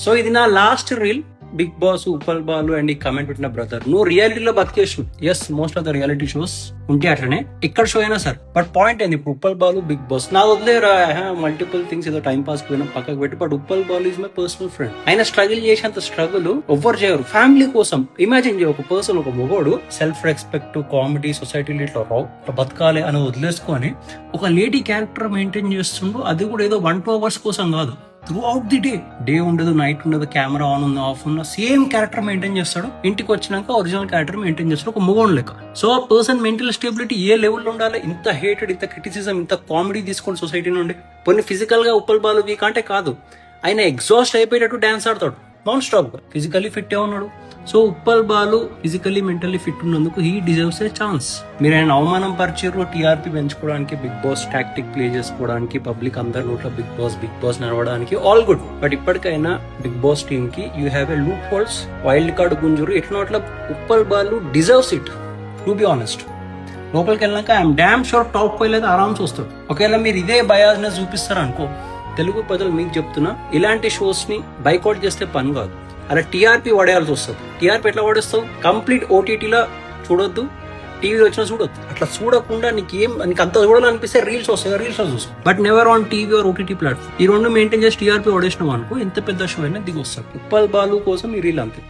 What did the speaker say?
So ఇది నా last reel. Big boss, Uppal Balu and ఈ కమెంట్ పెట్టిన బ్రదర్, నువ్వు రియాలిటీలో బతికేసు. Yes, most of the reality shows ఉంటే అట్లనే ఎక్కడ షో అయినా సార్. బట్ పాయింట్ ఏంది, ఇప్పుడు ఉప్పల్ బాలు, బిగ్ బాస్ నా వదిలేరా, మల్టిపుల్ థింగ్స్ ఏదో టైం పాస్ పోయినా పక్కకు పెట్టి. But Uppal Balu is my personal friend. ఆయన స్ట్రగుల్ చేసేంత స్ట్రగుల్ ఎవ్వరు చేయరు ఫ్యామిలీ కోసం. ఇమాజిన్ చేయ, ఒక పర్సన్, ఒక మొగోడు సెల్ఫ్ రెస్పెక్ట్, కామెడీ, సొసైటీలో ఇట్లా బతకాలి అని వదిలేసుకొని ఒక లేడీ క్యారెక్టర్ మెయింటైన్ చేస్తుండో, అది కూడా ఏదో 1-2 hours కోసం కాదు, త్రూ అవుట్ ది డే ఉండదు, నైట్ ఉండదు, కెమెరా ఆన్ ఉంది, ఆఫ్ ఉన్న సేమ్ క్యారెక్టర్ మెయింటైన్ చేస్తాడు. ఇంటికి వచ్చినాక ఒరిజినల్ క్యారెక్టర్ మెయింటైన్ చేస్తాడు, ఒక మొగోడు లెక్క. సో ఆ పర్సన్ మెంటల్ స్టెబిలిటీ ఏ లెవెల్లో ఉండాలి? ఇంత హేటెడ్, ఇంత క్రిటిసిజం, ఇంత కామెడీ తీసుకోండి సొసైటీ నుండి. కొన్ని ఫిజికల్ గా ఉప్పల్ బాలు వీక్ అంటే కాదు, ఆయన ఎగ్జాస్ట్ అయిపోయేటట్టు డాన్స్ ఆడతాడు నాన్ స్టాప్ గా. ఫిజికల్లీ ఫిట్ ఏ ఉన్నాడు. So Uppal Balu physically, mentally fit ఉన్నందుకు హీ డిజర్వ్స్ ఏ ఛాన్స్. మీరు ఆయన అవమానం పరిచారు టీఆర్పీ పెంచుకోవడానికి, బిగ్ బాస్ టాక్టిక్ ప్లే చేసుకోవడానికి, పబ్లిక్ అందరి నోట్లో బిగ్ బాస్ నడవడానికి, ఆల్ గుడ్. బట్ ఇప్పటికైనా బిగ్ బాస్ టీమ్ కి you have a loop holes, wild card గుంజురు ఎట్లా అట్లా. Uppal Balu deserves it, to be honest. లోపలికి వెళ్ళాక ఐఎమ్ డామ్ షూర్ టాప్ 5 అయితే ఆరామ్స్ వస్తాడు. ఒకవేళ మీరు ఇదే బయాస్నెస్ చూపిస్తారు అనుకో, తెలుగు ప్రజలు మీకు చెప్తున్నా, ఇలాంటి షోస్ ని బైకౌట్ చేస్తే పని కాదు, అలా టీఆర్పీ పడేయాల్సి వస్తుంది. టీఆర్పీ ఎట్లా పడేస్తావు? కంప్లీట్ ఓటీటీలో చూడొద్దు, టీవీలో వచ్చినా చూడొద్దు. అట్లా చూడకుండా నీకు అంత చూడాలనిపిస్తే రీల్స్ వస్తాయి, రీల్స్ చూస్తావు. But never on TV or OTT platform. ఈ రెండు మెయింటైన్ చేసి టీఆర్పీ పడేసినాం అనుకో, ఎంత పెద్ద షో అయినా దిగి వస్తాడు. ఉప్పల్ బాలు కోసం ఈ రీల్ అంతే.